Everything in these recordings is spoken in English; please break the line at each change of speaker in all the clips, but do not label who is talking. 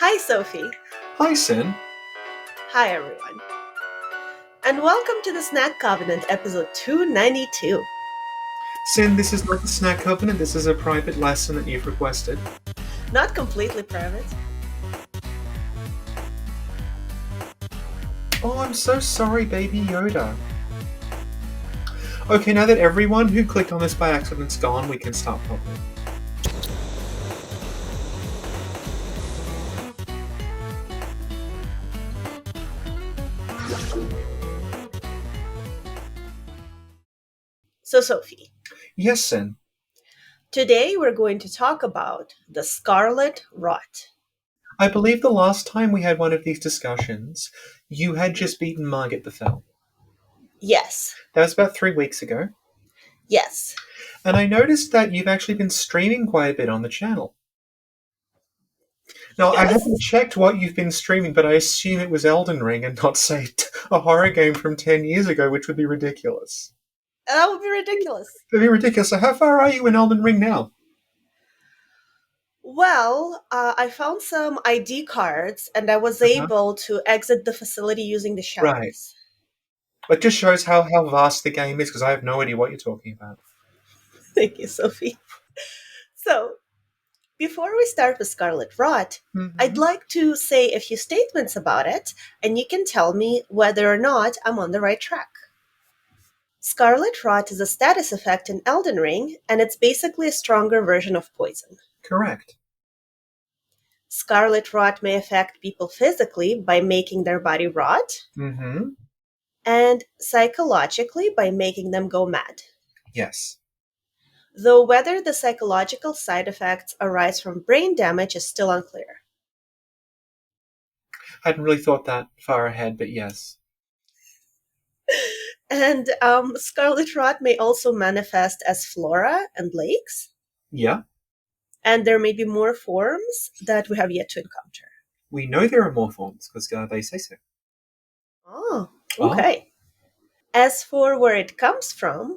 Hi, Sophie.
Hi, Sin.
Hi, everyone. And welcome to the Snack Covenant, episode 292.
Sin, this is not the Snack Covenant. This is a private lesson that you've requested.
Not completely private.
Oh, I'm so sorry, Baby Yoda. Okay, now that everyone who clicked on this by accident's gone, we can start properly.
So, Sophie,
Yes, Sin.
today we're going to talk about the Scarlet Rot.
I believe the last time we had one of these discussions, you had just beaten Margit the Fell.
Yes.
That was about 3 weeks ago.
Yes.
And I noticed that you've actually been streaming quite a bit on the channel. Now, I haven't checked what you've been streaming, but I assume it was Elden Ring and not, say, a horror game from 10 years ago, which would be ridiculous.
That would be ridiculous.
That'd be ridiculous. So how far are you in Elden Ring now?
Well, I found some ID cards and I was able to exit the facility using the showers.
Right. It just shows how vast the game is, because I have no idea what you're talking about.
Thank you, Sophie. So, before we start with Scarlet Rot, I'd like to say a few statements about it, and you can tell me whether or not I'm on the right track. Scarlet Rot is a status effect in Elden Ring, and it's basically a stronger version of poison.
Correct.
Scarlet Rot may affect people physically by making their body rot, and psychologically by making them go mad.
Yes.
Though whether the psychological side effects arise from brain damage is still unclear.
I hadn't really thought that far ahead, but yes.
And Scarlet Rot may also manifest as flora and lakes.
Yeah.
And there may be more forms that we have yet to encounter.
We know there are more forms, because they say so.
Oh, okay. As for where it comes from,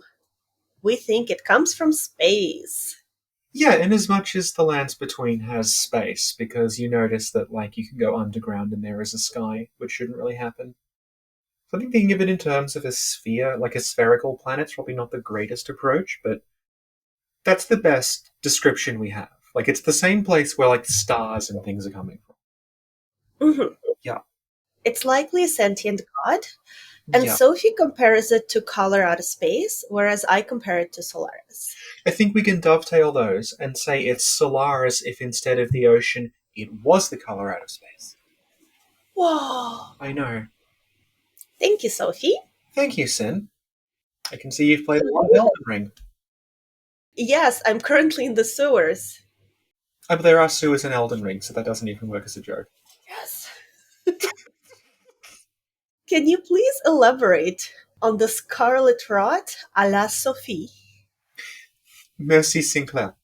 we think it comes from space.
Yeah, in as much as the Lands Between has space, because you notice that, you can go underground and there is a sky, which shouldn't really happen. So I think thinking of it in terms of a sphere, like a spherical planet's probably not the greatest approach, but that's the best description we have. It's the same place where, stars and things are coming from. Yeah.
It's likely a sentient god, and Sophie compares it to color out of space, whereas I compare it to Solaris.
I think we can dovetail those and say it's Solaris if instead of the ocean, it was the color out of space.
Whoa!
I know.
Thank you, Sophie.
Thank you, Sin. I can see you've played a lot of Elden Ring.
Yes, I'm currently in the sewers.
But there are sewers in Elden Ring, so that doesn't even work as a joke.
Yes. Can you please elaborate on the Scarlet Rot à la Sophie?
Merci, Sinclair.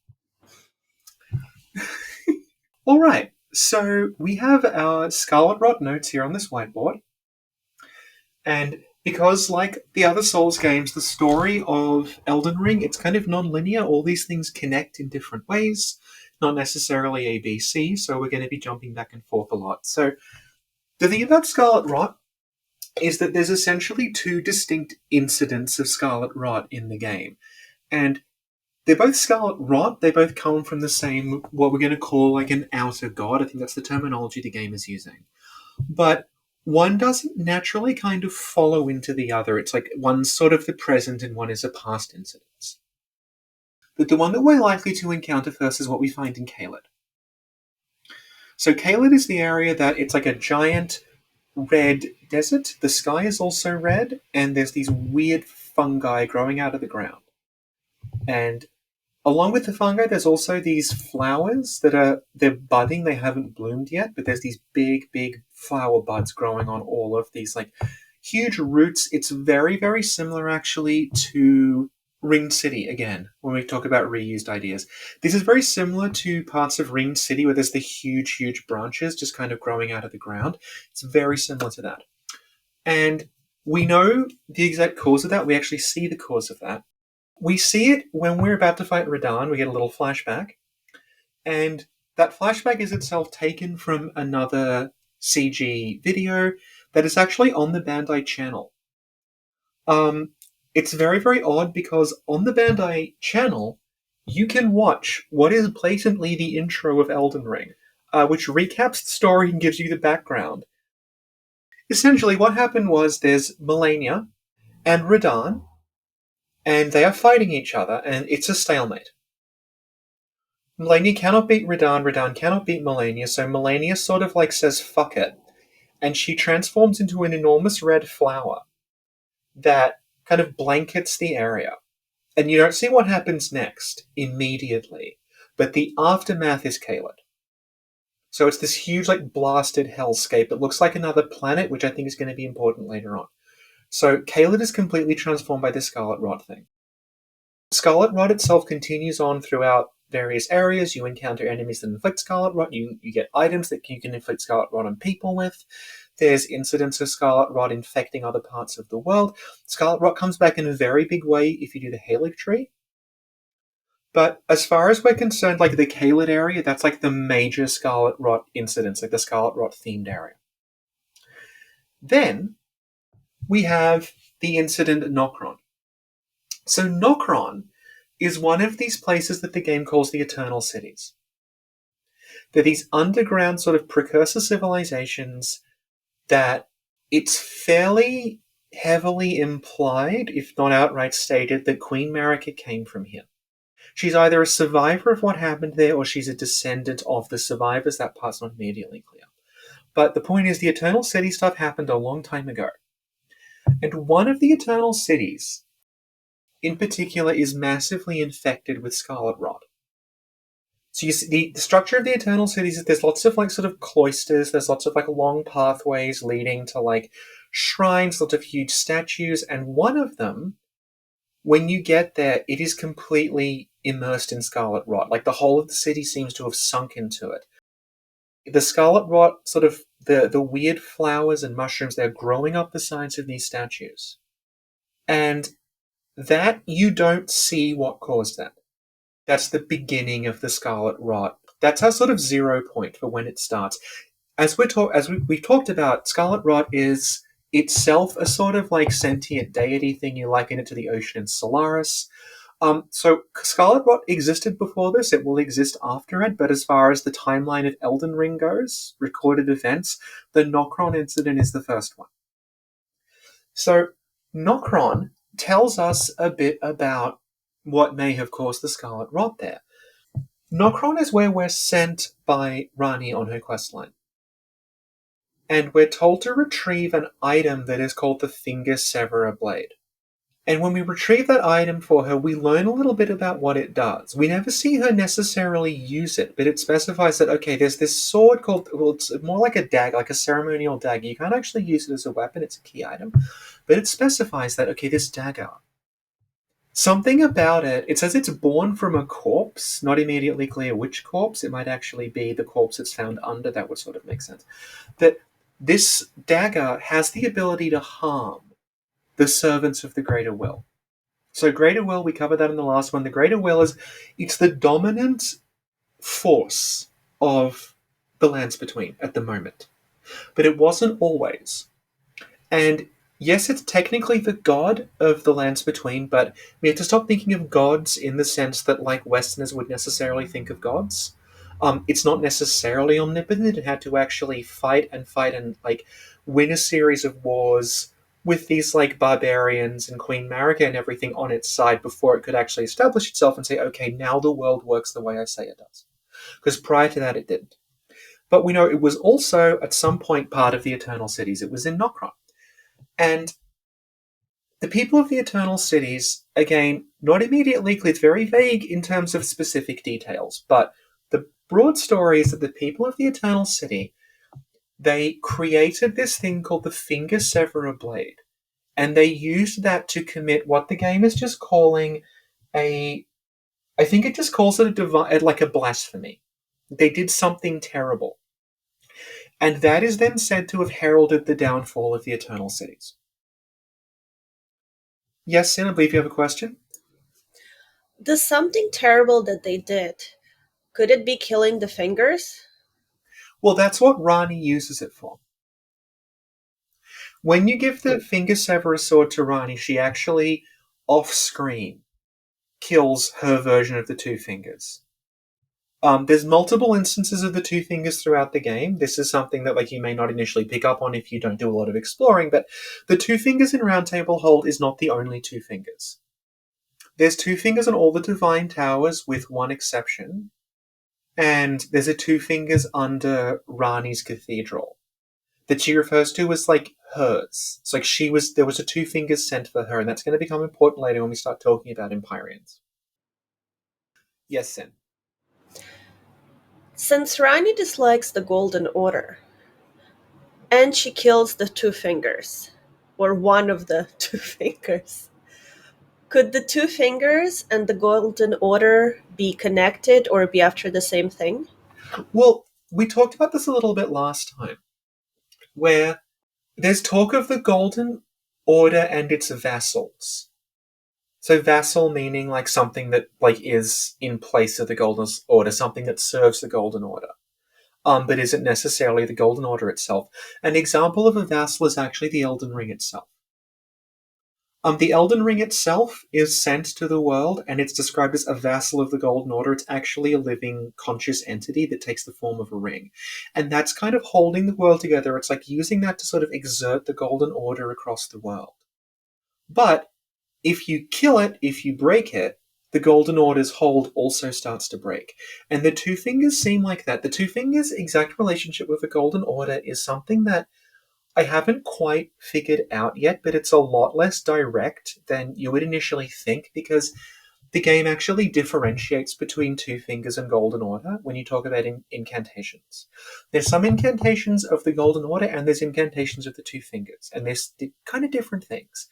All right, so we have our Scarlet Rot notes here on this whiteboard. And because, like the other Souls games, the story of Elden Ring, it's kind of non-linear. All these things connect in different ways, not necessarily ABC, so we're going to be jumping back and forth a lot. So the thing about Scarlet Rot is that there's essentially two distinct incidents of Scarlet Rot in the game. And they're both Scarlet Rot. They both come from the same, what we're going to call an outer god. I think that's the terminology the game is using. But one doesn't naturally kind of follow into the other. It's one's sort of the present and one is a past incident. But the one that we're likely to encounter first is what we find in Caelid. So Caelid is the area that it's like a giant red desert. The sky is also red, and there's these weird fungi growing out of the ground. And along with the fungi, there's also these flowers they're budding. They haven't bloomed yet, but there's these big, big flower buds growing on all of these huge roots. It's very, very similar actually to Ringed City again, when we talk about reused ideas. This is very similar to parts of Ringed City where there's the huge, huge branches just kind of growing out of the ground. It's very similar to that. And we know the exact cause of that. We actually see the cause of that. We see it when we're about to fight Radahn. We get a little flashback. And That flashback is itself taken from another CG video that is actually on the Bandai channel. It's very, very odd because on the Bandai channel, you can watch what is blatantly the intro of Elden Ring, which recaps the story and gives you the background. Essentially, what happened was there's Melania and Radahn, and they are fighting each other, and it's a stalemate. Melania cannot beat Radahn, Radahn cannot beat Melania, so Melania sort of like says fuck it, and she transforms into an enormous red flower that kind of blankets the area. And you don't see what happens next immediately, but the aftermath is Caelid. So it's this huge, like, blasted hellscape. It looks like another planet, which I think is going to be important later on. So Caelid is completely transformed by this Scarlet Rot thing. Scarlet Rot itself continues on throughout various areas. You encounter enemies that inflict Scarlet Rot. You get items that you can inflict Scarlet Rot on people with. There's incidents of Scarlet Rot infecting other parts of the world. Scarlet Rot comes back in a very big way if you do the Haligtree. But as far as we're concerned, like the Caelid area, that's like the major Scarlet Rot incidents, like the Scarlet Rot themed area. Then we have the incident at Nokron. So Nokron is one of these places that the game calls the Eternal Cities. They're these underground sort of precursor civilizations that it's fairly heavily implied, if not outright stated, that Queen Marika came from here. She's either a survivor of what happened there or she's a descendant of the survivors. That part's not immediately clear. But the point is, the Eternal City stuff happened a long time ago. And one of the Eternal Cities, in particular, is massively infected with Scarlet Rot. So you see, the structure of the Eternal Cities is there's lots of like sort of cloisters, there's lots of like long pathways leading to like shrines, lots of huge statues, and one of them, when you get there, it is completely immersed in Scarlet Rot. Like the whole of the city seems to have sunk into it. The Scarlet Rot, sort of the weird flowers and mushrooms, they're growing up the sides of these statues. And that, you don't see what caused that. That's the beginning of the Scarlet Rot. That's our sort of 0 point for when it starts. As we've talked about, Scarlet Rot is itself a sort of like sentient deity thing. You liken it to the ocean in Solaris. So Scarlet Rot existed before this. It will exist after it. But as far as the timeline of Elden Ring goes, recorded events, the Nokron incident is the first one. So Nokron tells us a bit about what may have caused the Scarlet Rot there. Nokron is where we're sent by Rani on her questline. And we're told to retrieve an item that is called the Finger Severer Blade. And when we retrieve that item for her, we learn a little bit about what it does. We never see her necessarily use it, but it specifies that, okay, there's this sword called, well, it's more like a dagger, like a ceremonial dagger. You can't actually use it as a weapon, it's a key item. But it specifies that, okay, this dagger, something about it, it says it's born from a corpse, not immediately clear which corpse. It might actually be the corpse that's found under, that would sort of make sense. That this dagger has the ability to harm the servants of the Greater Will. So Greater Will, we covered that in the last one. The Greater Will it's the dominant force of the Lands Between at the moment. But it wasn't always. And yes, it's technically the god of the Lands Between, but we have to stop thinking of gods in the sense that like Westerners would necessarily think of gods. It's not necessarily omnipotent. It had to actually fight and like win a series of wars with these like barbarians and Queen Marika and everything on its side before it could actually establish itself and say, okay, now the world works the way I say it does. Because prior to that, it didn't. But we know it was also at some point part of the Eternal Cities. It was in Nokron. And the people of the Eternal Cities, again, not immediately clear, it's very vague in terms of specific details, but the broad story is that the people of the Eternal City, they created this thing called the Finger Severer Blade, and they used that to commit what the game is just calling I think it just calls it like a blasphemy. They did something terrible. And that is then said to have heralded the downfall of the Eternal Cities. Yes, Sin, I believe you have a question?
The something terrible that they did, Could it be killing the fingers?
Well, that's what Rani uses it for. When you give the Finger Severer sword to Rani, she actually, off-screen, kills her version of the Two Fingers. There's multiple instances of the Two Fingers throughout the game. This is something that you may not initially pick up on if you don't do a lot of exploring, but the Two Fingers in Round Table Hold is not the only Two Fingers. There's Two Fingers on all the Divine Towers, with one exception, and there's a Two Fingers under Rani's Cathedral that she refers to as hers. It's there was a Two Fingers sent for her, and that's going to become important later when we start talking about Empyreans. Yes, Sin.
Since Rani dislikes the Golden Order, and she kills the Two Fingers, or one of the Two Fingers, could the Two Fingers and the Golden Order be connected or be after the same thing?
Well, we talked about this a little bit last time, where there's talk of the Golden Order and its vassals. So vassal meaning something that is in place of the Golden Order, something that serves the Golden Order, but isn't necessarily the Golden Order itself. An example of a vassal is actually the Elden Ring itself. The Elden Ring itself is sent to the world, and it's described as a vassal of the Golden Order. It's actually a living, conscious entity that takes the form of a ring. And that's kind of holding the world together. It's using that to sort of exert the Golden Order across the world. But if you kill it, if you break it, the Golden Order's hold also starts to break. And the Two Fingers seem like that. The Two Fingers' exact relationship with the Golden Order is something that I haven't quite figured out yet, but it's a lot less direct than you would initially think, because the game actually differentiates between Two Fingers and Golden Order when you talk about incantations. There's some incantations of the Golden Order, and there's incantations of the Two Fingers, and there's kind of different things.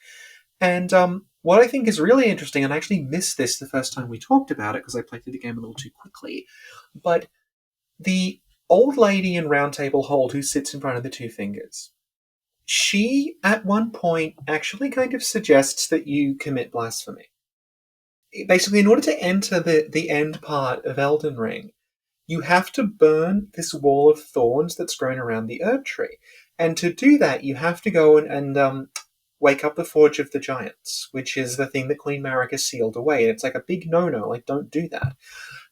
And what I think is really interesting, and I actually missed this the first time we talked about it because I played through the game a little too quickly, but the old lady in Round Table Hold who sits in front of the Two Fingers, she, at one point, actually kind of suggests that you commit blasphemy. Basically, in order to enter the end part of Elden Ring, you have to burn this wall of thorns that's grown around the Erd Tree. And to do that, you have to go and wake up the Forge of the Giants, which is the thing that Queen Marika sealed away. And it's a big no-no, don't do that.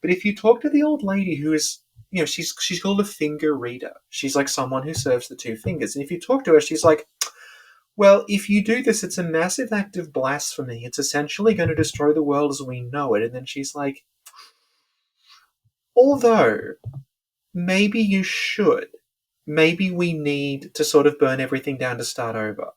But if you talk to the old lady who is, she's called a finger reader. She's someone who serves the Two Fingers. And if you talk to her, she's well, if you do this, it's a massive act of blasphemy. It's essentially going to destroy the world as we know it. And then she's although, maybe you should. Maybe we need to sort of burn everything down to start over.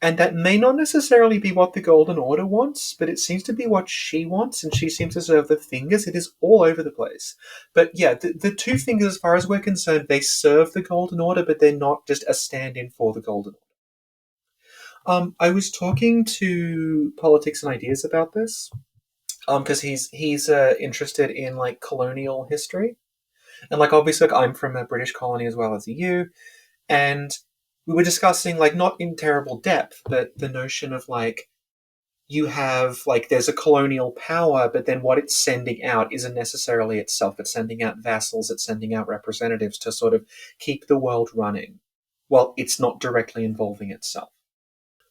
And that may not necessarily be what the Golden Order wants, but it seems to be what she wants, and she seems to serve the Fingers. It is all over the place. But yeah, the Two Fingers, as far as we're concerned, they serve the Golden Order, but they're not just a stand-in for the Golden Order. I was talking to Politics and Ideas about this, because he's interested in colonial history, and obviously I'm from a British colony as well as the EU, and we were discussing, not in terrible depth, but the notion of, you have, there's a colonial power, but then what it's sending out isn't necessarily itself. It's sending out vassals, it's sending out representatives to sort of keep the world running, while it's not directly involving itself.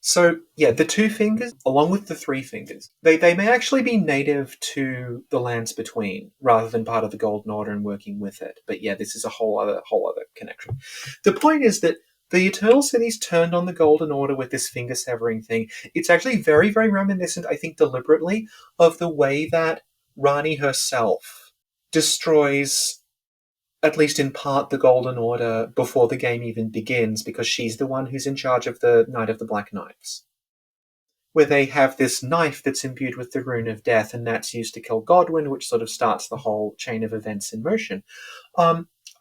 So, yeah, the Two Fingers, along with the Three Fingers, they may actually be native to the Lands Between, rather than part of the Golden Order and working with it. But yeah, this is a whole other connection. The point is that the Eternal Cities turned on the Golden Order with this finger-severing thing. It's actually very, very reminiscent, I think deliberately, of the way that Rani herself destroys, at least in part, the Golden Order before the game even begins, because she's the one who's in charge of the Knight of the Black Knives, where they have this knife that's imbued with the Rune of Death, and that's used to kill Godwyn, which sort of starts the whole chain of events in motion.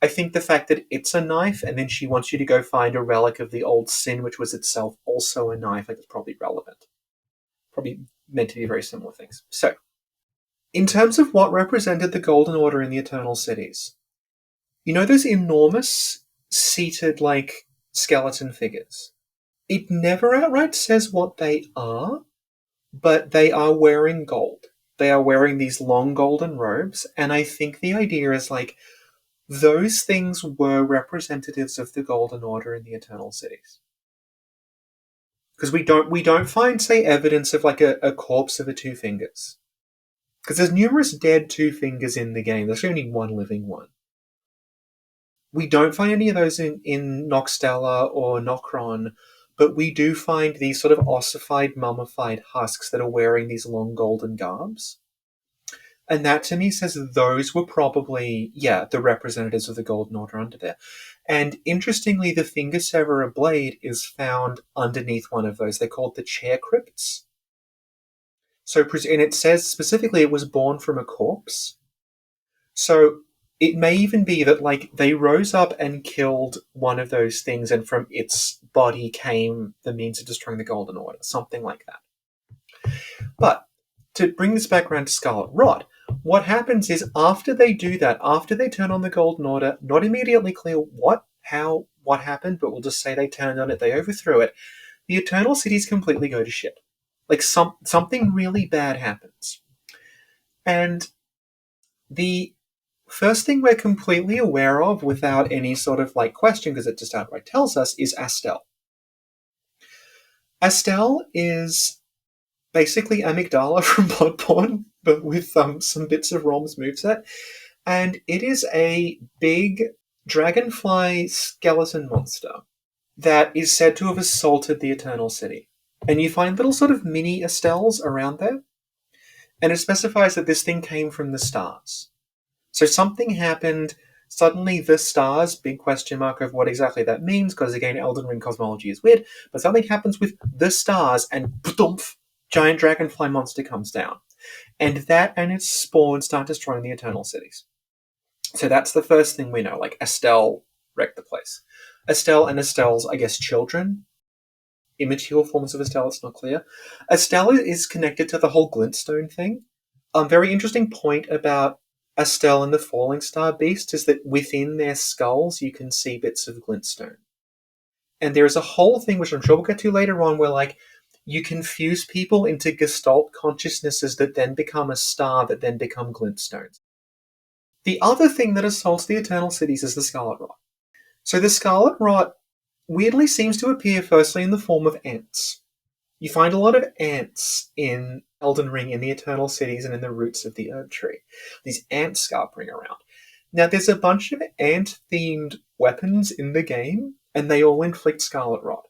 I think the fact that it's a knife, and then she wants you to go find a relic of the old Sin, which was itself also a knife, it's probably relevant. Probably meant to be very similar things. So, in terms of what represented the Golden Order in the Eternal Cities, those enormous, seated, skeleton figures? It never outright says what they are, but they are wearing gold. they are wearing these long golden robes, and I think the idea is like those things were representatives of the Golden Order in the Eternal Cities. Because we don't find, say, evidence of like a corpse of a Two Fingers. Because there's numerous dead Two Fingers in the game. There's only one living one. We don't find any of those in Noxtella or Nokron, but we do find these sort of ossified, mummified husks that are wearing these long golden garbs. And that to me says those were probably, the representatives of the Golden Order under there. And interestingly, the Finger Severer blade is found underneath one of those. They're called the Chair Crypts. And it says specifically it was born from a corpse. So it may even be that like they rose up and killed one of those things, and from its body came the means of destroying the Golden Order, something like that. But to bring this back around to Scarlet Rot, what happens is after they do that, after they turn on the Golden Order, not immediately clear what happened, but we'll just say they turned on it, they overthrew it, the Eternal Cities completely go to shit. Like something really bad happens. And the first thing we're completely aware of without any sort of like question, because it just outright tells us, is Astell. Astell is basically Amygdala from Bloodborne, but with some bits of Rom's moveset. And it is a big dragonfly skeleton monster that is said to have assaulted the Eternal City. And you find little sort of mini Astells around there. And it specifies that this thing came from the stars. So something happened, suddenly the stars, big question mark of what exactly that means, because again, Elden Ring cosmology is weird, but something happens with the stars and poof, giant dragonfly monster comes down. And that and its spawn start destroying the Eternal Cities. So that's the first thing we know, like Astell wrecked the place. Astell and Astell's, I guess, children, immature forms of Astell, it's not clear. Astell is connected to the whole glintstone thing. Very interesting point about Astell and the Falling Star Beast is that within their skulls you can see bits of glintstone. And there is a whole thing, which I'm sure we'll get to later on, where like you can fuse people into gestalt consciousnesses that then become a star that then become glintstones. The other thing that assaults the Eternal Cities is the Scarlet Rot. So the Scarlet Rot weirdly seems to appear firstly in the form of ants. You find a lot of ants in Elden Ring, in the Eternal Cities, and in the roots of the Herb Tree. These ants scarpering around. Now, there's a bunch of ant-themed weapons in the game, and they all inflict Scarlet Rot.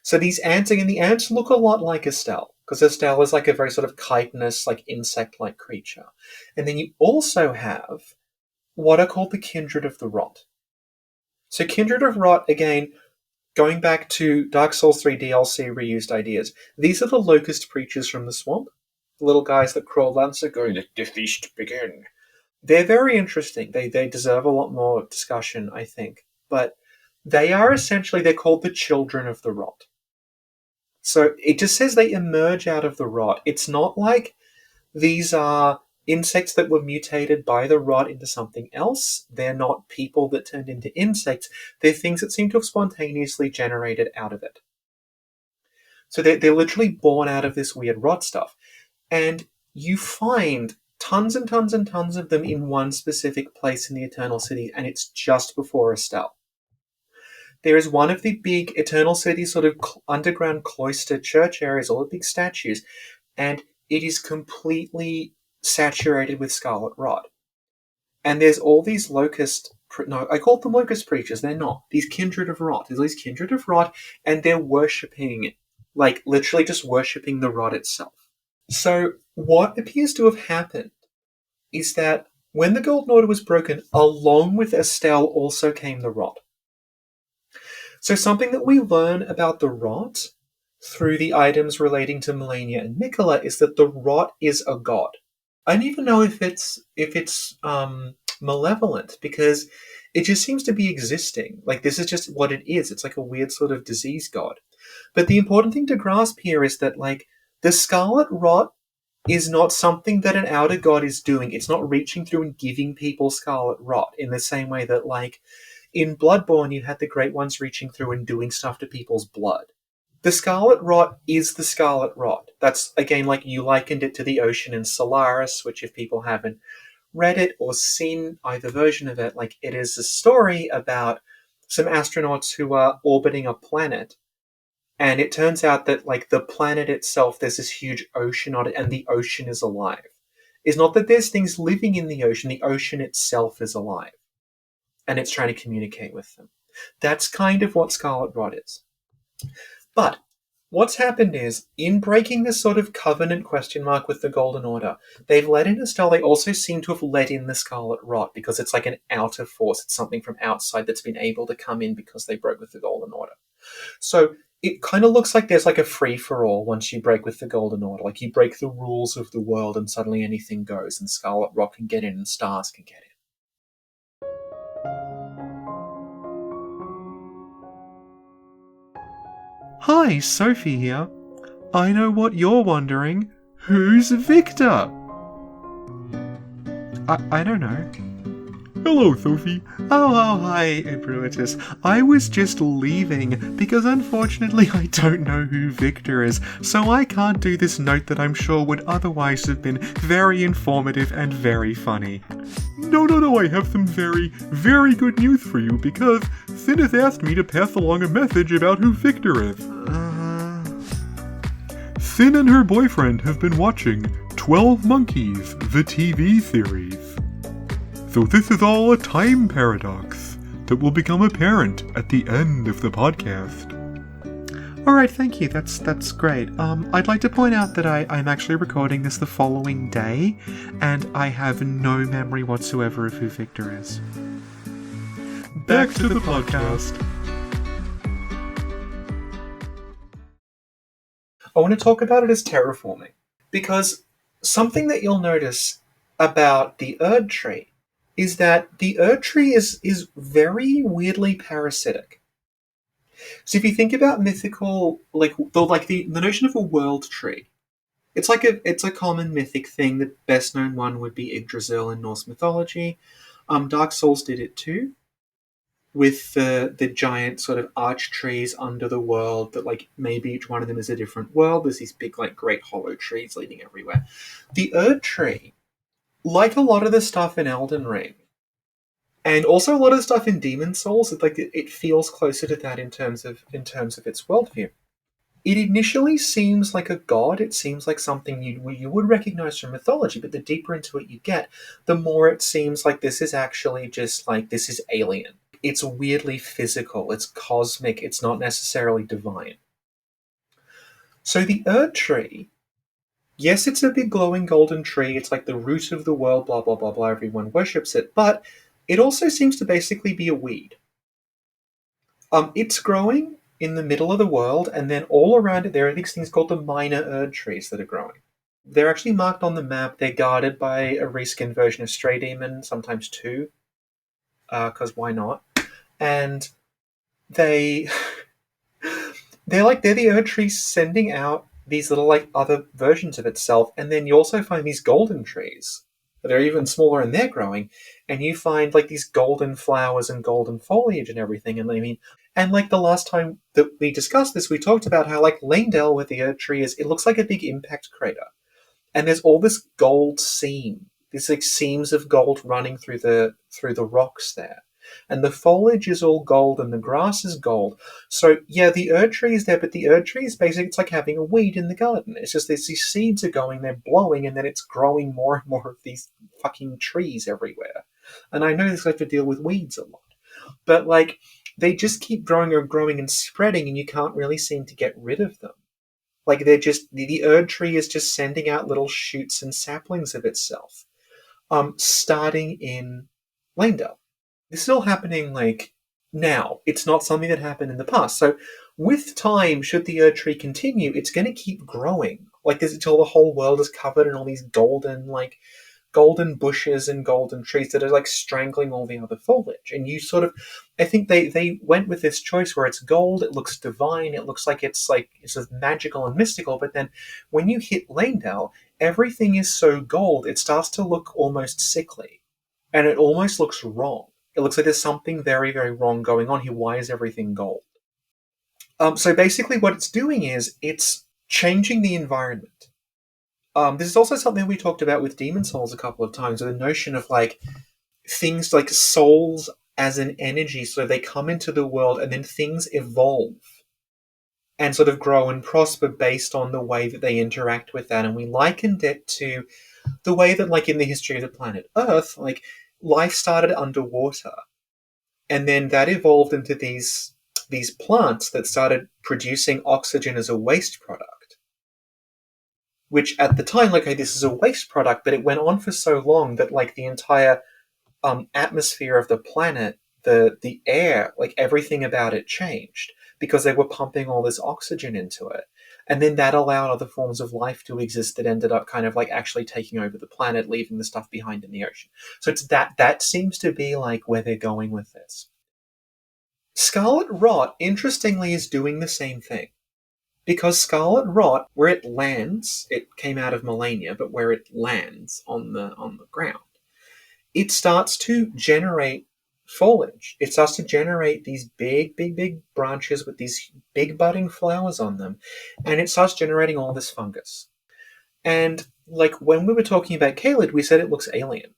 So these ants, again, the ants look a lot like Astell, because Astell is like a very sort of chitinous, like insect-like creature. And then you also have what are called the Kindred of the Rot. So Kindred of Rot, again, going back to Dark Souls 3 DLC reused ideas, these are the locust preachers from the swamp. The little guys that crawl out and say, "Let the feast begin." They're very interesting. They deserve a lot more discussion, I think. But they are essentially, they're called the Children of the Rot. So it just says they emerge out of the rot. It's not like these are insects that were mutated by the rot into something else. They're not people that turned into insects. They're things that seem to have spontaneously generated out of it. So they're literally born out of this weird rot stuff. And you find tons and tons and tons of them in one specific place in the Eternal City, and it's just before Astell. There is one of the big Eternal City sort of underground cloister church areas, all the big statues, and it is completely saturated with Scarlet Rot. And there's all these I called them locust preachers, they're not. These Kindred of Rot. There's these Kindred of Rot, and they're worshipping, like literally just worshipping the rot itself. So what appears to have happened is that when the Golden Order was broken, along with Astell also came the rot. So something that we learn about the rot through the items relating to Melania and Mikola is that the rot is a god. I don't even know if it's malevolent, because it just seems to be existing. Like, this is just what it is. It's like a weird sort of disease god. But the important thing to grasp here is that, like, the Scarlet Rot is not something that an outer god is doing. It's not reaching through and giving people Scarlet Rot in the same way that, like, in Bloodborne you had the Great Ones reaching through and doing stuff to people's blood. The Scarlet Rot is the Scarlet Rot. That's, again, like you likened it to the ocean in Solaris, which if people haven't read it or seen either version of it, like it is a story about some astronauts who are orbiting a planet. And it turns out that like the planet itself, there's this huge ocean on it, and the ocean is alive. It's not that there's things living in the ocean itself is alive. And it's trying to communicate with them. That's kind of what Scarlet Rot is. But what's happened is, in breaking this sort of covenant question mark with the Golden Order, they've let in Astell. They also seem to have let in the Scarlet Rot because it's like an outer force. It's something from outside that's been able to come in because they broke with the Golden Order. So it kind of looks like there's like a free-for-all once you break with the Golden Order. Like you break the rules of the world and suddenly anything goes, and Scarlet Rot can get in and stars can get in.
Hi, Sophie here. I know what you're wondering. Who's Victor? I don't know. Hello, Sophie. Oh, hi, Brutus. I was just leaving because unfortunately I don't know who Victor is, so I can't do this note that I'm sure would otherwise have been very informative and very funny. No, I have some very, very good news for you because Sin has asked me to pass along a message about who Victor is. Sin and her boyfriend have been watching 12 Monkeys, the TV series. So this is all a time paradox that will become apparent at the end of the podcast. Alright, thank you, that's great. I'd like to point out that I'm actually recording this the following day, and I have no memory whatsoever of who Victor is. Back to the podcast.
I want to talk about it as terraforming, because something that you'll notice about the Erd tree is that the Erd tree is very weirdly parasitic. So if you think about mythical, the notion of a world tree, it's a common mythic thing. The best known one would be Yggdrasil in Norse mythology. Dark Souls did it too, with the giant sort of arch trees under the world that like maybe each one of them is a different world. There's these big like great hollow trees leading everywhere. The Erd tree, like a lot of the stuff in Elden Ring, and also a lot of the stuff in Demon Souls, it feels closer to that in terms of its worldview. It initially seems like a god. It seems like something you would recognize from mythology, but the deeper into it you get, the more it seems like this is actually just like this is alien. It's weirdly physical. It's cosmic. It's not necessarily divine. So the Erd tree, yes, it's a big glowing golden tree. It's like the root of the world, blah, blah, blah, blah. Everyone worships it. But it also seems to basically be a weed. It's growing in the middle of the world, and then all around it there are these things called the minor Erd trees that are growing. They're actually marked on the map. They're guarded by a reskinned version of Stray Demon, sometimes two, because why not? And they're the Erd trees sending out these little like other versions of itself, and then you also find these golden trees that are even smaller and they're growing, and you find like these golden flowers and golden foliage and everything. And I mean, and like the last time that we discussed this, we talked about how like Lanedell with the Erd tree it looks like a big impact crater, and there's all this gold seam, these like seams of gold running through the rocks there. And the foliage is all gold and the grass is gold. So, yeah, the Erd tree is there, but the Erd tree is basically, it's like having a weed in the garden. It's just these seeds are going, they're blowing, and then it's growing more and more of these fucking trees everywhere. And I know this have to deal with weeds a lot. But, like, they just keep growing and growing and spreading, and you can't really seem to get rid of them. Like, they're just, the Erd tree is just sending out little shoots and saplings of itself. Starting in Lanedell. This is all happening, like, now. It's not something that happened in the past. So, with time, should the Erd tree continue, it's going to keep growing. Like, this until the whole world is covered in all these golden bushes and golden trees that are, like, strangling all the other foliage. And you sort of, I think they went with this choice where it's gold, it looks divine, it looks like it's magical and mystical, but then when you hit Lanedell, everything is so gold, it starts to look almost sickly. And it almost looks wrong. It looks like there's something very, very wrong going on here. Why is everything gold? So basically what it's doing is it's changing the environment. This is also something we talked about with Demon Souls a couple of times, the notion of like things like souls as an energy, so they come into the world and then things evolve and sort of grow and prosper based on the way that they interact with that. And we likened it to the way that, like, in the history of the planet Earth, like, life started underwater. And then that evolved into these plants that started producing oxygen as a waste product. Which at the time, like, hey, this is a waste product, but it went on for so long that, like, the entire atmosphere of the planet, the air, like, everything about it changed because they were pumping all this oxygen into it. And then that allowed other forms of life to exist that ended up kind of like actually taking over the planet, leaving the stuff behind in the ocean. So it's that seems to be like where they're going with this. Scarlet Rot, interestingly, is doing the same thing. Because Scarlet Rot, where it lands, it came out of Melania, but where it lands on the ground, it starts to generate foliage. It starts to generate these big branches with these big budding flowers on them, and it starts generating all this fungus. And like when we were talking about Caelid, we said it looks alien.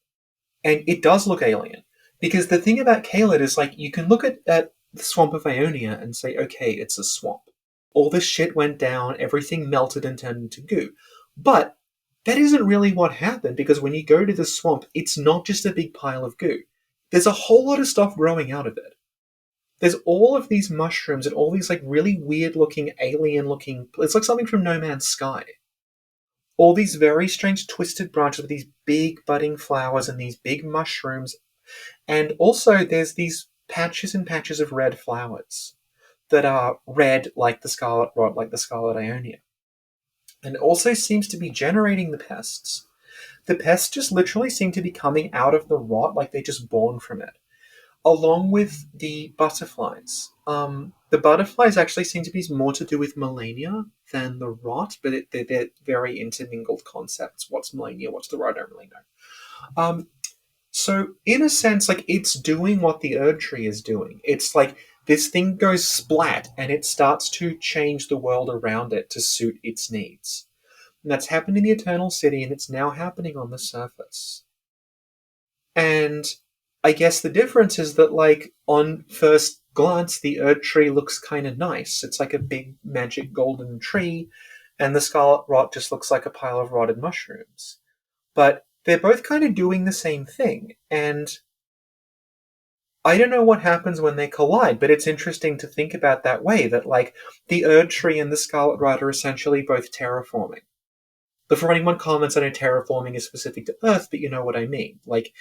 And it does look alien. Because the thing about Caelid is, like, you can look at the swamp of Ionia and say, okay, it's a swamp. All this shit went down, everything melted and turned into goo. But that isn't really what happened, because when you go to the swamp, it's not just a big pile of goo. There's a whole lot of stuff growing out of it. There's all of these mushrooms and all these like really weird looking, alien looking, it's like something from No Man's Sky. All these very strange twisted branches with these big budding flowers and these big mushrooms. And also there's these patches and patches of red flowers that are red like the Scarlet Rot, like the Scarlet Ionia. And it also seems to be generating the pests. The pests just literally seem to be coming out of the rot, like they're just born from it. Along with the butterflies. The butterflies actually seem to be more to do with Melania than the rot, but they're very intermingled concepts. What's Melania, what's the rot, I don't really know. So, in a sense, like, it's doing what the Erd Tree is doing. It's like this thing goes splat, and it starts to change the world around it to suit its needs. And that's happened in the Eternal City, and it's now happening on the surface. And I guess the difference is that, like, on first glance, the Erd Tree looks kind of nice. It's like a big magic golden tree, and the Scarlet Rot just looks like a pile of rotted mushrooms. But they're both kind of doing the same thing, and I don't know what happens when they collide, but it's interesting to think about that way, that, like, the Erd Tree and the Scarlet Rot are essentially both terraforming. Before anyone comments, I know terraforming is specific to Earth, but you know what I mean. Like,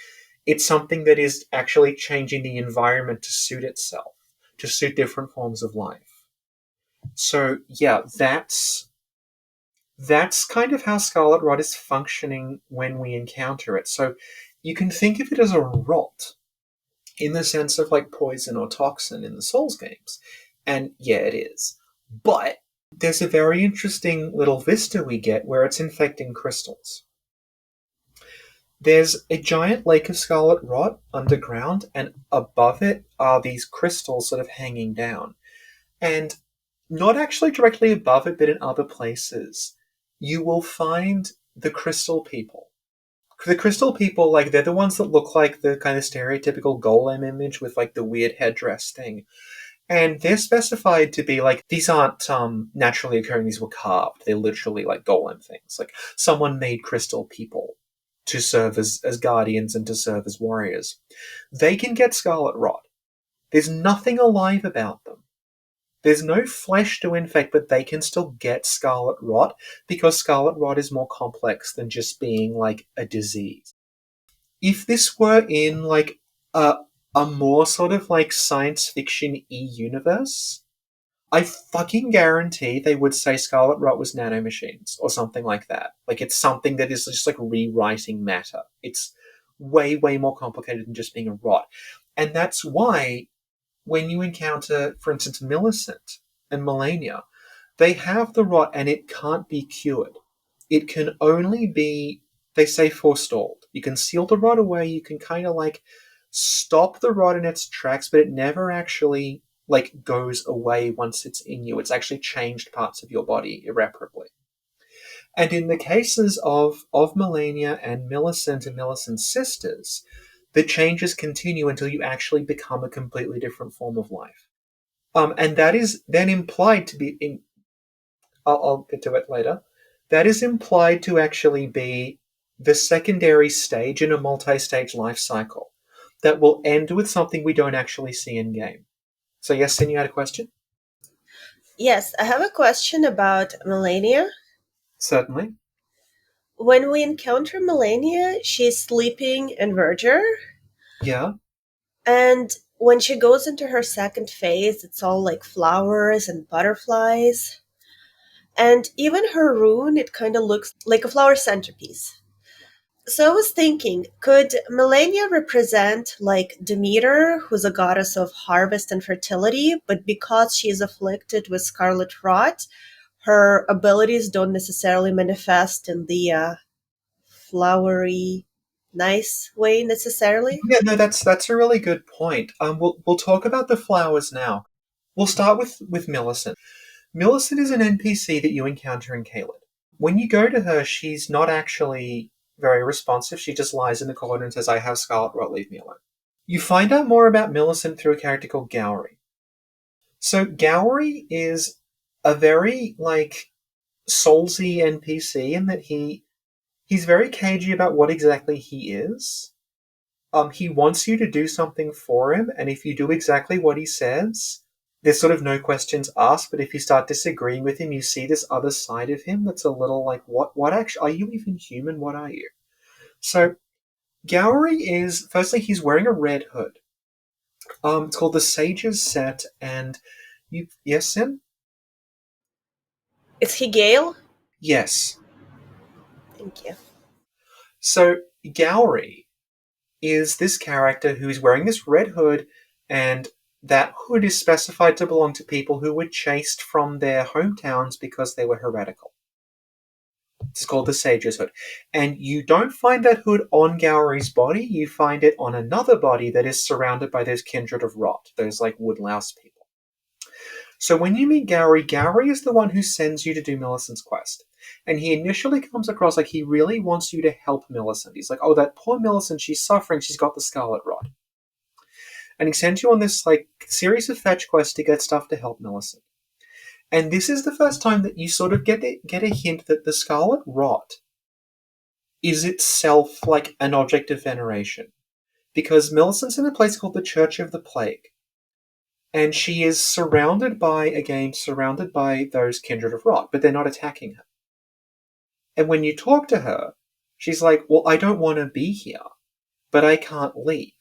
it's something that is actually changing the environment to suit itself, to suit different forms of life. So, yeah, that's kind of how Scarlet Rot is functioning when we encounter it. So, you can think of it as a rot, in the sense of, like, poison or toxin in the Souls games. And, yeah, it is. But there's a very interesting little vista we get where it's infecting crystals. There's a giant lake of Scarlet Rot underground, and above it are these crystals sort of hanging down. And not actually directly above it, but in other places, you will find the Crystal People. The Crystal People, like, they're the ones that look like the kind of stereotypical golem image with, like, the weird headdress thing. And they're specified to be, like, these aren't naturally occurring, these were carved. They're literally, like, golem things. Like, someone made Crystal People to serve as guardians and to serve as warriors. They can get Scarlet Rot. There's nothing alive about them. There's no flesh to infect, but they can still get Scarlet Rot because Scarlet Rot is more complex than just being, like, a disease. If this were in, like, a more sort of, like, science fiction-y universe, I fucking guarantee they would say Scarlet Rot was nanomachines or something like that. Like, it's something that is just, like, rewriting matter. It's way, way more complicated than just being a rot. And that's why when you encounter, for instance, Millicent and Melania, they have the rot and it can't be cured. It can only be, they say, forestalled. You can seal the rot away, you can kind of, like, stop the rot in its tracks, but it never actually like goes away once it's in you. It's actually changed parts of your body irreparably. And in the cases of Melania and Millicent's sisters, the changes continue until you actually become a completely different form of life. And that is then implied to be in. I'll get to it later. That is implied to actually be the secondary stage in a multi-stage life cycle that will end with something we don't actually see in game. So yes, Sin, you had a question?
Yes, I have a question about Melania.
Certainly.
When we encounter Melania, she's sleeping in Verdure,
Yeah.
and when she goes into her second phase, it's all like flowers and butterflies. And even her rune, it kind of looks like a flower centerpiece. So I was thinking, could Melania represent like Demeter, who's a goddess of harvest and fertility, but because she is afflicted with Scarlet Rot, her abilities don't necessarily manifest in the flowery, nice way necessarily?
Yeah, no, that's a really good point. We'll talk about the flowers now. We'll start with Millicent. Millicent is an NPC that you encounter in Caelid. When you go to her, she's not actually very responsive. She just lies in the corner and says, "I have Scarlet Rot, leave me alone." You find out more about Millicent through a character called Gowry. So Gowry is a very like soulsy NPC in that he's very cagey about what exactly he is. He wants you to do something for him, and if you do exactly what he says, there's sort of no questions asked. But if you start disagreeing with him, you see this other side of him that's a little like, what actually, are you even human? What are you? So Gowry is, firstly, he's wearing a red hood. It's called the Sage's Set, and yes, Sin?
Is he Gale?
Yes.
Thank you.
So Gowry is this character who's wearing this red hood, and that hood is specified to belong to people who were chased from their hometowns because they were heretical. It's called the Sage's Hood. And you don't find that hood on Gowry's body, you find it on another body that is surrounded by those kindred of rot, those like woodlouse people. So when you meet Gowry, Gowry is the one who sends you to do Millicent's quest. And he initially comes across like he really wants you to help Millicent. He's like, "Oh, that poor Millicent, she's suffering, she's got the Scarlet Rot." And he sends you on this like series of fetch quests to get stuff to help Millicent. And this is the first time that you sort of get a hint that the Scarlet Rot is itself like an object of veneration. Because Millicent's in a place called the Church of the Plague. And she is surrounded by those kindred of rot, but they're not attacking her. And when you talk to her, she's like, "Well, I don't want to be here, but I can't leave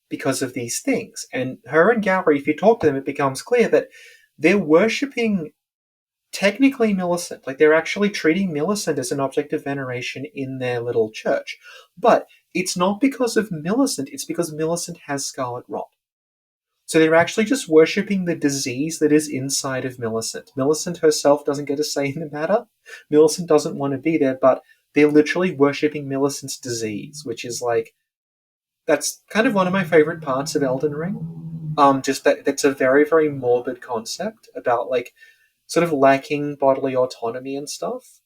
because of these things." And her and Gowry, if you talk to them, it becomes clear that they're worshipping technically Millicent. Like they're actually treating Millicent as an object of veneration in their little church. But it's not because of Millicent, it's because Millicent has Scarlet Rot. So they're actually just worshipping the disease that is inside of Millicent. Millicent herself doesn't get a say in the matter. Millicent doesn't want to be there, but they're literally worshipping Millicent's disease, which is like, that's kind of one of my favorite parts of Elden Ring. Just that it's a very, very morbid concept about like sort of lacking bodily autonomy and stuff.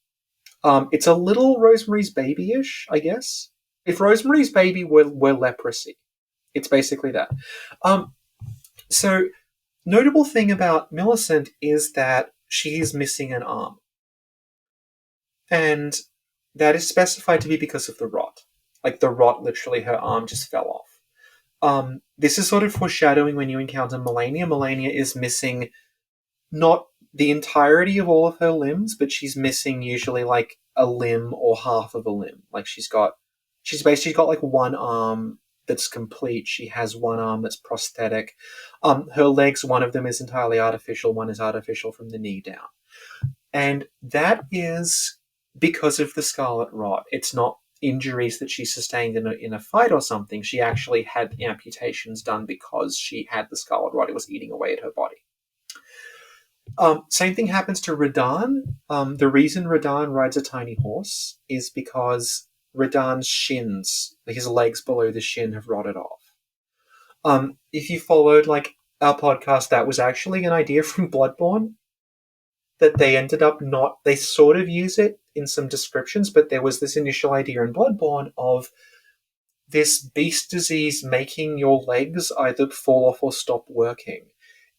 It's a little Rosemary's Baby-ish, I guess. If Rosemary's Baby were leprosy, it's basically that. So, notable thing about Millicent is that she is missing an arm. And that is specified to be because of the rot. Like, the rot, literally, her arm just fell off. This is sort of foreshadowing when you encounter Melania. Melania is missing not the entirety of all of her limbs, but she's missing usually, like, a limb or half of a limb. Like, she's basically got, like, one arm that's complete. She has one arm that's prosthetic. Her legs, one of them is entirely artificial, one is artificial from the knee down. And that is because of the Scarlet Rot. It's not injuries that she sustained in a fight or something. She actually had amputations done because she had the Scarlet Rot. It was eating away at her body. Same thing happens to Radahn. The reason Radahn rides a tiny horse is because Radahn's shins, his legs below the shin, have rotted off. If you followed like our podcast, that was actually an idea from Bloodborne that they ended up not. They sort of use it in some descriptions, but there was this initial idea in Bloodborne of this beast disease making your legs either fall off or stop working,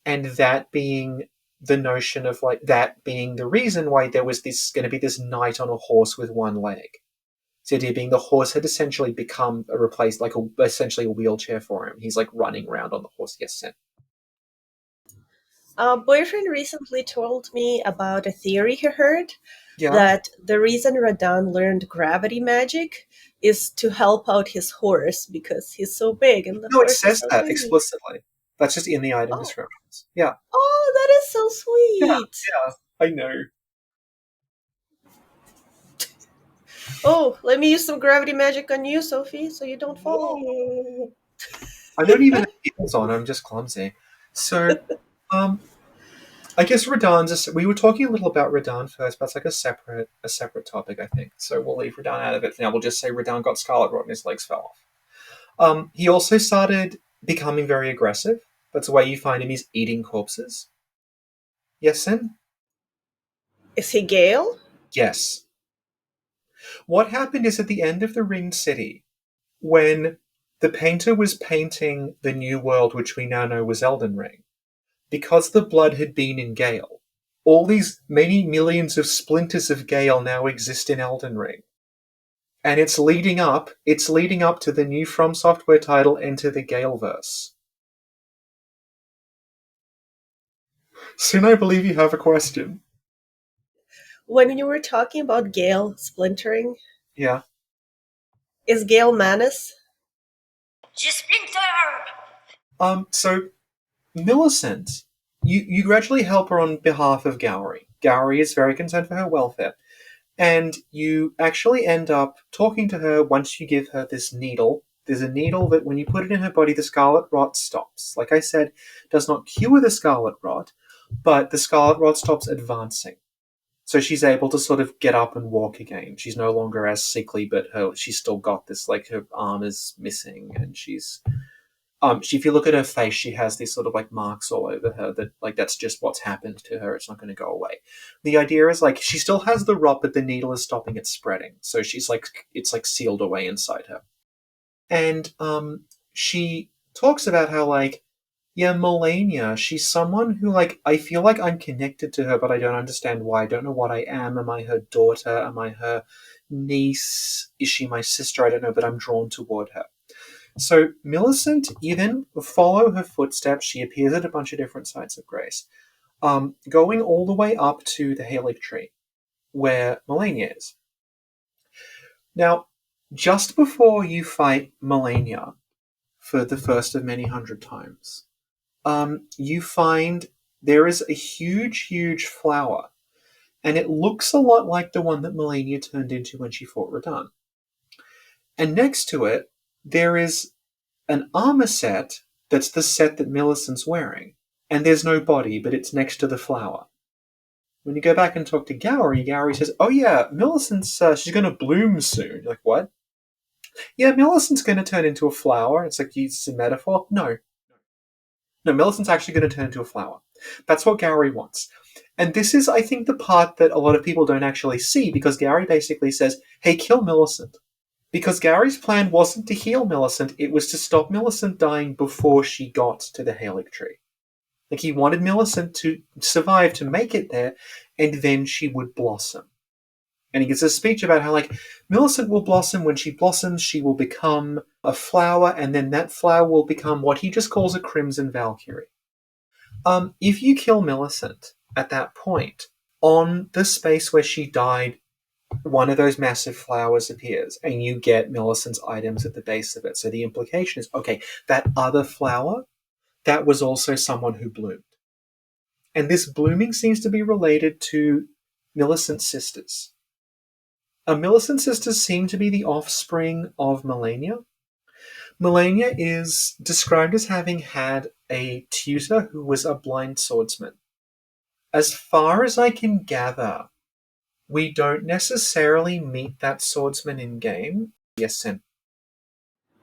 and that being the notion of like that being the reason why there was this going to be this knight on a horse with one leg. The idea being the horse had essentially become a replaced, like essentially a wheelchair for him. He's like running around on the horse. Yes, Sin.
Boyfriend recently told me about a theory he heard
Yeah.
that the reason Radahn learned gravity magic is to help out his horse because he's so big and the
No, it
horse is
says
so
that
tiny.
explicitly. That's just in the item
Oh,
descriptions. Yeah.
oh, that is so
Yeah.
sweet.
Yeah. I know.
Oh, let me use some gravity magic on you, Sophie, so you don't fall.
Whoa. I don't even have heels on. I'm just clumsy. So, I guess Radahn's. We were talking a little about Radahn first, but it's like a separate topic, I think. So we'll leave Radahn out of it now. We'll just say Radahn got Scarlet Rot and his legs fell off. He also started becoming very aggressive. That's the way you find him. He's eating corpses. Yes, Sin?
Is he Gale?
Yes. What happened is at the end of the Ringed City, when the painter was painting the new world, which we now know was Elden Ring, because the blood had been in Gale, all these many millions of splinters of Gale now exist in Elden Ring. And it's leading up to the new From Software title, Enter the Galeverse. Sin, I believe you have a question.
When you were talking about Gale splintering,
Yeah.
is Gale Manus?
So Millicent, you gradually help her on behalf of Gowry. Gowry is very concerned for her welfare. And you actually end up talking to her once you give her this needle. There's a needle that when you put it in her body, the Scarlet Rot stops. Like I said, does not cure the Scarlet Rot, but the Scarlet Rot stops advancing. So she's able to sort of get up and walk again. She's no longer as sickly, but she's still got this, like her arm is missing, and she's if you look at her face, she has these sort of like marks all over her that like that's just what's happened to her. It's not going to go away. The idea is like she still has the rot, but the needle is stopping it spreading. So she's like it's like sealed away inside her. And she talks about how like yeah, Melania, she's someone who like I feel like I'm connected to her, but I don't understand why. I don't know what I am. Am I her daughter? Am I her niece? Is she my sister? I don't know, but I'm drawn toward her. So Millicent, you then follow her footsteps. She appears at a bunch of different sites of grace, going all the way up to the Halig tree, where Melania is. Now, just before you fight Melania for the first of many hundred times, you find there is a huge, huge flower, and it looks a lot like the one that Melania turned into when she fought Radahn. And next to it, there is an armor set that's the set that Millicent's wearing. And there's no body, but it's next to the flower. When you go back and talk to Gowry, Gowry says, oh yeah, Millicent's, she's going to bloom soon. You're like, what? Yeah, Millicent's going to turn into a flower. It's like, it's a metaphor. No, Millicent's actually going to turn into a flower. That's what Gowry wants. And this is, I think, the part that a lot of people don't actually see, because Gowry basically says, hey, kill Millicent. Because Gowry's plan wasn't to heal Millicent, it was to stop Millicent dying before she got to the Halig tree. Like, he wanted Millicent to survive, to make it there, and then she would blossom. And he gives a speech about how, like, Millicent will blossom. When she blossoms, she will become a flower, and then that flower will become what he just calls a Crimson Valkyrie. If you kill Millicent at that point, on the space where she died, one of those massive flowers appears, and you get Millicent's items at the base of it. So the implication is, okay, that other flower, that was also someone who bloomed. And this blooming seems to be related to Millicent's sisters. Millicent's sisters seem to be the offspring of Melania. Melania is described as having had a tutor who was a blind swordsman. As far as I can gather, we don't necessarily meet that swordsman in game. Yes, Sin.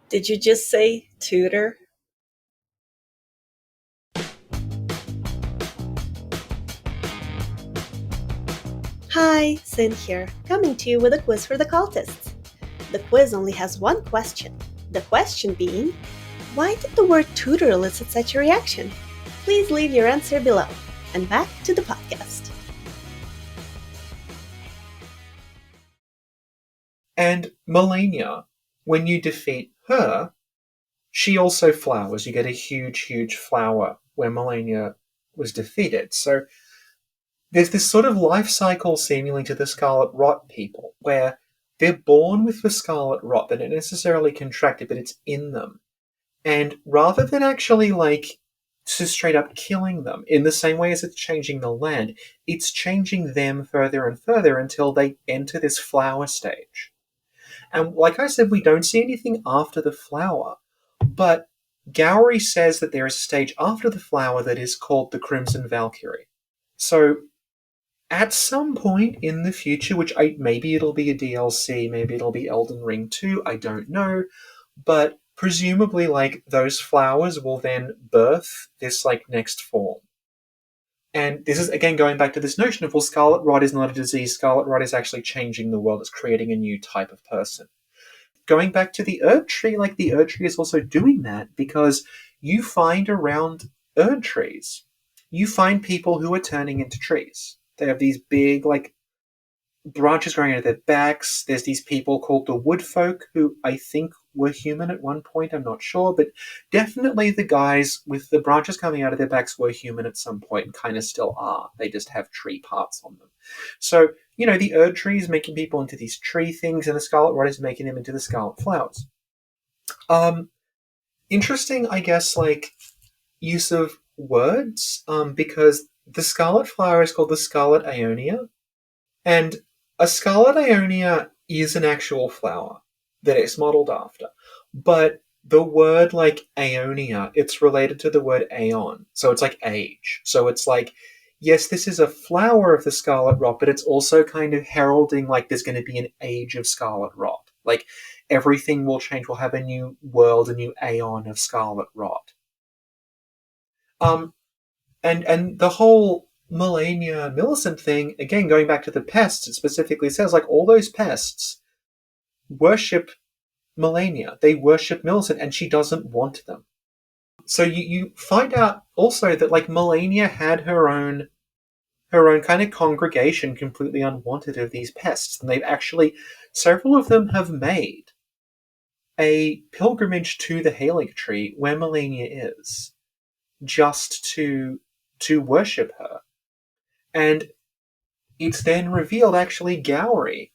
Did you just say tutor? Hi, Sin here, coming to you with a quiz for the cultists. The quiz only has one question. The question being, why did the word tutor elicit such a reaction? Please leave your answer below. And back to the podcast.
And Melania, when you defeat her, she also flowers. You get a huge, huge flower where Melania was defeated. So there's this sort of life cycle seemingly to the Scarlet Rot people, where they're born with the Scarlet Rot. They don't necessarily contract it, but it's in them. And rather than actually, just straight up killing them, in the same way as it's changing the land, it's changing them further and further until they enter this flower stage. And like I said, we don't see anything after the flower, but Gowry says that there is a stage after the flower that is called the Crimson Valkyrie. So at some point in the future, maybe it'll be a DLC, maybe it'll be Elden Ring 2, I don't know, but presumably, those flowers will then birth this, next form. And this is, again, going back to this notion of, well, Scarlet Rot is not a disease, Scarlet Rot is actually changing the world, it's creating a new type of person. Going back to the Erd Tree, the Erd Tree is also doing that, because you find around Erd Trees, you find people who are turning into trees. They have these big, branches growing out of their backs. There's these people called the Wood Folk, who I think were human at one point, I'm not sure, but definitely the guys with the branches coming out of their backs were human at some point, and kind of still are. They just have tree parts on them. So, the Erd Tree is making people into these tree things, and the Scarlet Rot is making them into the Scarlet Flowers. Interesting, I guess, use of words, because the Scarlet Flower is called the Scarlet Ionia, and a Scarlet Ionia is an actual flower that it's modelled after. But the word, Aeonia, it's related to the word aeon. So it's age. So it's yes, this is a flower of the Scarlet Rot, but it's also kind of heralding, there's going to be an age of Scarlet Rot. Everything will change. We'll have a new world, a new aeon of Scarlet Rot. And the whole Melania Millicent thing, again, going back to the pests, it specifically says, all those pests worship Melania. They worship Millicent, and she doesn't want them. So you find out also that, Melania had her own kind of congregation completely unwanted of these pests, and they've actually, several of them have made a pilgrimage to the Halig Tree where Melania is, just to worship her. And it's then revealed, actually, Gowry,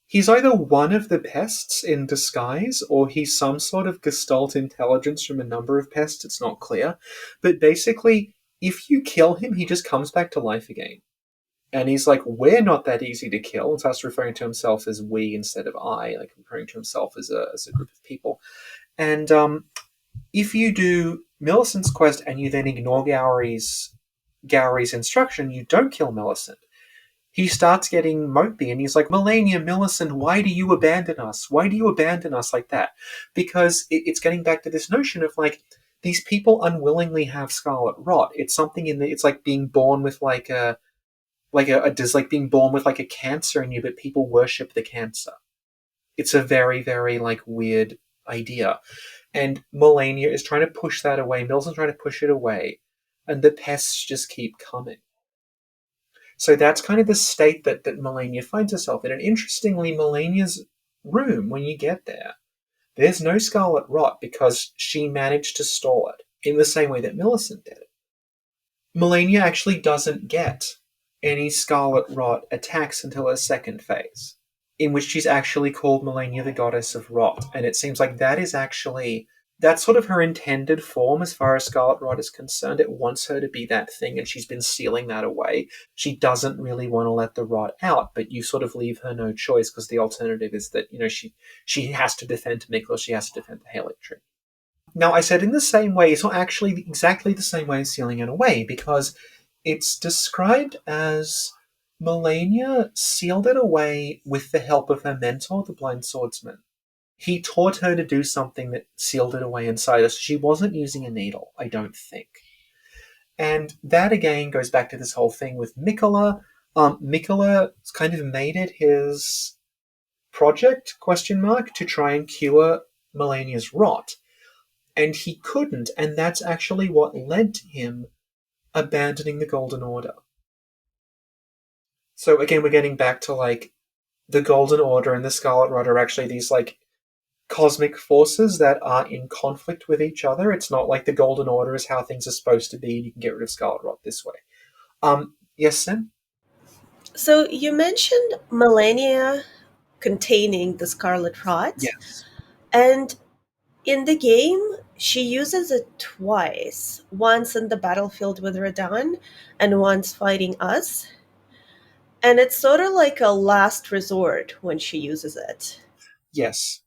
he's either one of the pests in disguise, or he's some sort of gestalt intelligence from a number of pests, it's not clear. But basically, if you kill him, he just comes back to life again. And he's we're not that easy to kill, and starts referring to himself as we instead of I, referring to himself as a group of people. And if you do Millicent's quest and you then ignore Gowry's instruction, you don't kill Millicent, he starts getting mopey, and he's like, Melania, Millicent, why do you abandon us? Why do you abandon us like that? Because it's getting back to this notion of, these people unwillingly have Scarlet Rot. It's something it's like being born with, being born with, a cancer in you, but people worship the cancer. It's a very, very, weird idea. And Melania is trying to push that away. Millicent's trying to push it away. And the pests just keep coming. So that's kind of the state that Melania finds herself in. And interestingly, Melania's room, when you get there, there's no Scarlet Rot because she managed to stall it, in the same way that Millicent did. Melania actually doesn't get any Scarlet Rot attacks until her second phase, in which she's actually called Melania the Goddess of Rot. And it seems like that is actually, that's sort of her intended form as far as Scarlet Rot is concerned. It wants her to be that thing, and she's been sealing that away. She doesn't really want to let the rot out, but you sort of leave her no choice, because the alternative is that, she has to defend Miklos, she has to defend the Halig Tree. Now, I said in the same way, it's not actually exactly the same way as sealing it away, because it's described as Melania sealed it away with the help of her mentor, the Blind Swordsman. He taught her to do something that sealed it away inside her. So she wasn't using a needle, I don't think. And that, again, goes back to this whole thing with Mikola. Mikola kind of made it his project, to try and cure Melania's rot. And he couldn't, and that's actually what led to him abandoning the Golden Order. So again, we're getting back to, like, the Golden Order and the Scarlet Rot are actually these, like, cosmic forces that are in conflict with each other. It's not like the Golden Order is how things are supposed to be, and you can get rid of Scarlet Rot this way. Yes, Sin?
So you mentioned Melania containing the Scarlet Rot.
Yes.
And in the game, she uses it twice. Once in the battlefield with Radahn, and once fighting us. And it's sort of like a last resort when she uses it.
Yes.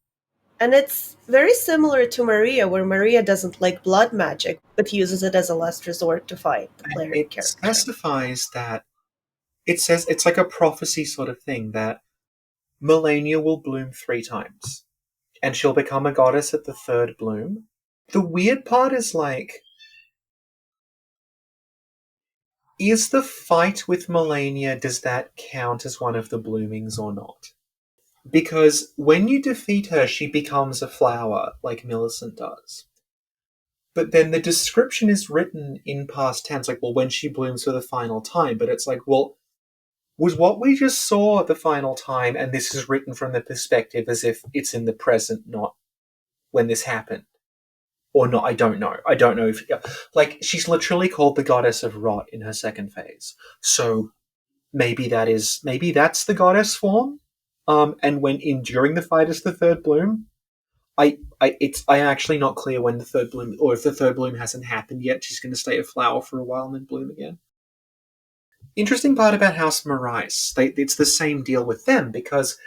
And it's very similar to Maria, where Maria doesn't like blood magic, but uses it as a last resort to fight the player
It
character.
specifies that it says it's like a prophecy sort of thing that Melania will bloom 3 times, and she'll become a goddess at the 3rd bloom. The weird part is, like, is the fight with Melania, does that count as one of the bloomings or not? Because when you defeat her, she becomes a flower, like Millicent does. But then the description is written in past tense, like, well, when she blooms for the final time. But it's like, well, was what we just saw the final time, and this is written from the perspective as if it's in the present, not when this happened? Or not, I don't know. I don't know if... Like, she's literally called the Goddess of Rot in her 2nd phase. So maybe that's the goddess form. And when during the fight is the 3rd bloom, I'm actually not clear when the 3rd bloom, or if the 3rd bloom hasn't happened yet, she's going to stay a flower for a while and then bloom again. Interesting part about House Marais, it's the same deal with them, because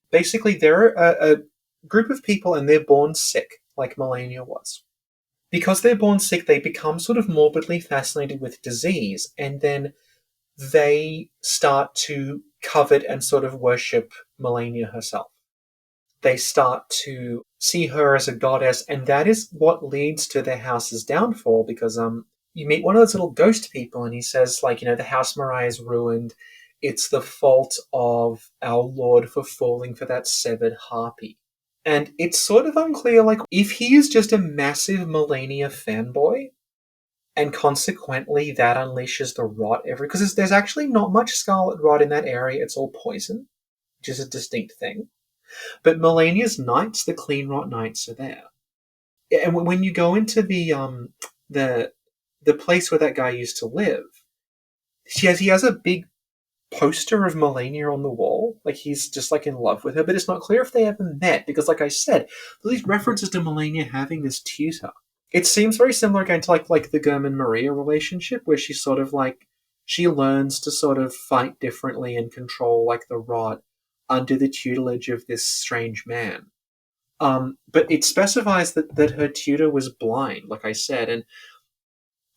basically they're a group of people and they're born sick, like Melania was. Because they're born sick, they become sort of morbidly fascinated with disease, and then they start to covet and sort of worship Melania herself. They start to see her as a goddess, and that is what leads to their house's downfall, because you meet one of those little ghost people, and he says, like, the House Marais is ruined. It's the fault of our Lord for falling for that severed harpy. And it's sort of unclear, like, if he is just a massive Melania fanboy, and consequently that unleashes the rot because there's actually not much Scarlet Rot in that area. It's all poison, which is a distinct thing. But Melania's knights, the Clean Rot Knights, are there. And when you go into the place where that guy used to live, he has a big poster of Melania on the wall. Like, he's just, like, in love with her, but it's not clear if they ever met, because, like I said, these references to Melania having this tutor. It seems very similar again to like the German-Maria relationship, where she sort of, like, she learns to sort of fight differently and control, like, the rot under the tutelage of this strange man. But it specifies that her tutor was blind, like I said, and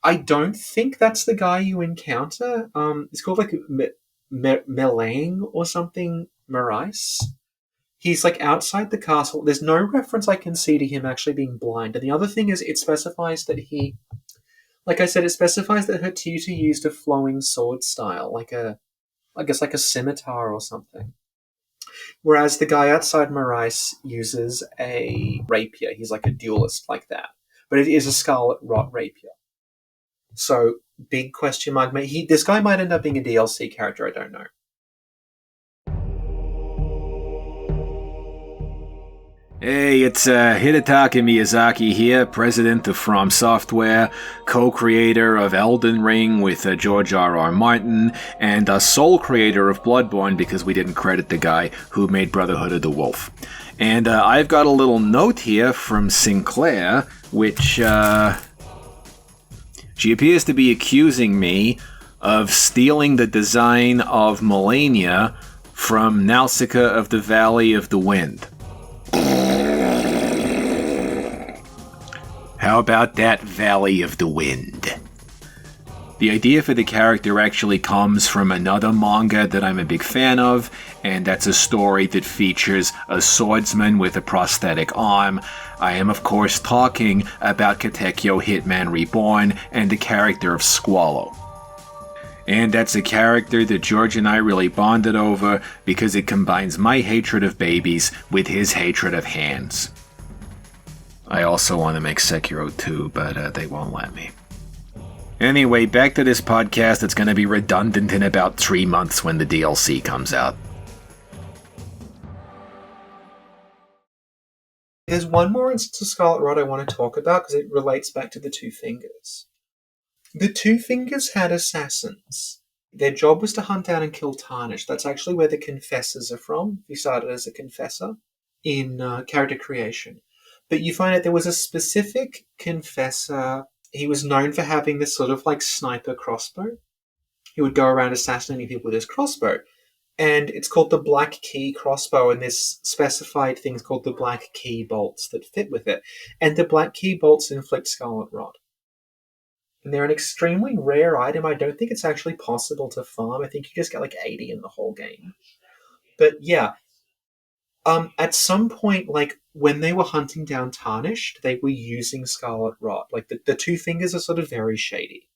I don't think that's the guy you encounter. It's called, like, Melang or something, Marais. He's, like, outside the castle. There's no reference I can see to him actually being blind. And the other thing is, it specifies that like I said, it specifies that her tutor used a flowing sword style, like a scimitar or something. Whereas the guy outside Marais uses a rapier. He's like a duelist like that. But it is a Scarlet Rot rapier. So, big question mark. This guy might end up being a DLC character, I don't know.
Hey, it's Hidetaka Miyazaki here, president of From Software, co-creator of Elden Ring with George R.R. Martin, and sole creator of Bloodborne because we didn't credit the guy who made Brotherhood of the Wolf. And I've got a little note here from Sinclair, which she appears to be accusing me of stealing the design of Melania from Nausicaa of the Valley of the Wind. How about that Valley of the Wind? The idea for the character actually comes from another manga that I'm a big fan of, and that's a story that features a swordsman with a prosthetic arm. I am, of course, talking about Katekyo Hitman Reborn and the character of Squallow. And that's a character that George and I really bonded over because it combines my hatred of babies with his hatred of hands. I also want to make Sekiro 2, but they won't let me. Anyway, back to this podcast that's going to be redundant in about 3 months when the DLC comes out.
There's one more instance of Scarlet Rot I want to talk about because it relates back to the Two Fingers. The Two Fingers had assassins. Their job was to hunt down and kill Tarnish. That's actually where the Confessors are from. He started as a Confessor in character creation. But you find out there was a specific Confessor. He was known for having this sort of like sniper crossbow. He would go around assassinating people with his crossbow. And it's called the Black Key crossbow, and there's specified things called the Black Key bolts that fit with it. And the Black Key bolts inflict Scarlet Rot. And they're an extremely rare item. I don't think it's actually possible to farm. I think you just get like 80 in the whole game. But yeah, at some point, like when they were hunting down Tarnished, they were using Scarlet Rot. Like the Two Fingers are sort of very shady.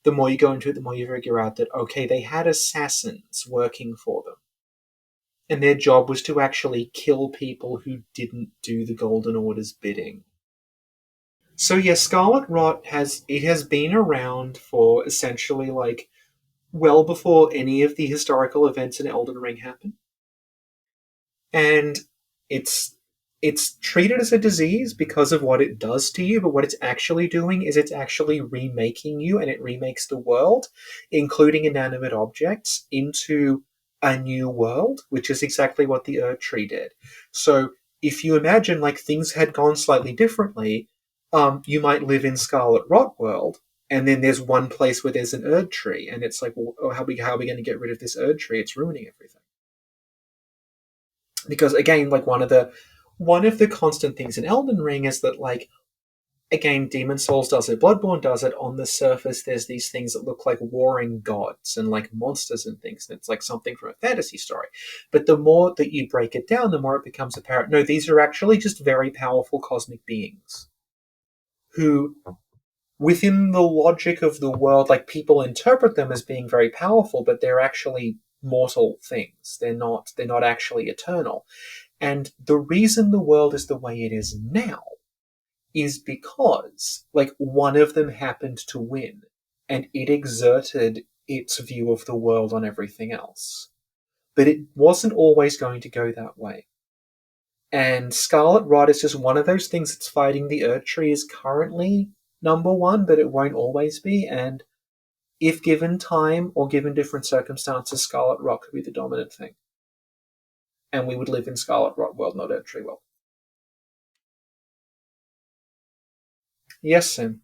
The more you go into it, the more you figure out that, okay, they had assassins working for them. And their job was to actually kill people who didn't do the Golden Order's bidding. So yeah, Scarlet Rot has been around for essentially like well before any of the historical events in Elden Ring happen. And it's treated as a disease because of what it does to you, but what it's actually doing is it's actually remaking you, and it remakes the world, including inanimate objects, into a new world, which is exactly what the Erd Tree did. So if you imagine like things had gone slightly differently, you might live in Scarlet Rot world, and then there's one place where there's an Erd Tree, and it's like, well, how are we going to get rid of this Erd Tree? It's ruining everything. Because again, like one of the constant things in Elden Ring is that, like, again, Demon Souls does it, Bloodborne does it. On the surface, there's these things that look like warring gods and like monsters and things. And it's like something from a fantasy story. But the more that you break it down, the more it becomes apparent. No, these are actually just very powerful cosmic beings who, within the logic of the world, like people interpret them as being very powerful, but they're actually mortal things. They're not actually eternal. And the reason the world is the way it is now is because, like, one of them happened to win, and it exerted its view of the world on everything else. But it wasn't always going to go that way. And Scarlet Rot is just one of those things that's fighting the Erd Tree is currently number one, but it won't always be, and if given time or given different circumstances, Scarlet Rot could be the dominant thing. And we would live in Scarlet Rot world, not Erd Tree world. Yes, Sim.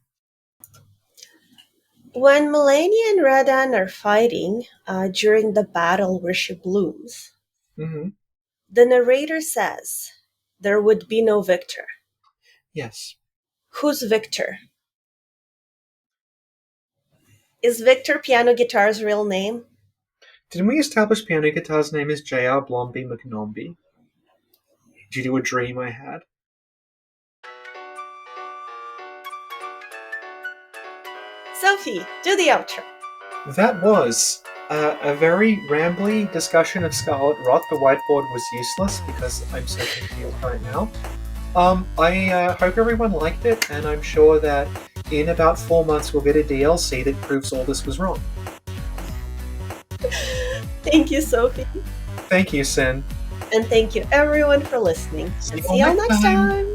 When Melania and Radan are fighting during the battle where she blooms, the narrator says there would be no victor.
Yes.
Who's Victor? Is Victor Piano Guitar's real name?
Didn't we establish Piano Guitar's name is J.R. Blomby McNomby? Due to a dream I had?
Sophie, do the outro.
That was a very rambly discussion of Scarlet Rot. The whiteboard was useless because I'm so confused right now. I hope everyone liked it, and I'm sure that in about 4 months we'll get a DLC that proves all this was wrong.
Thank you, Sophie.
Thank you, Sin.
And thank you, everyone, for listening. And see y'all next time.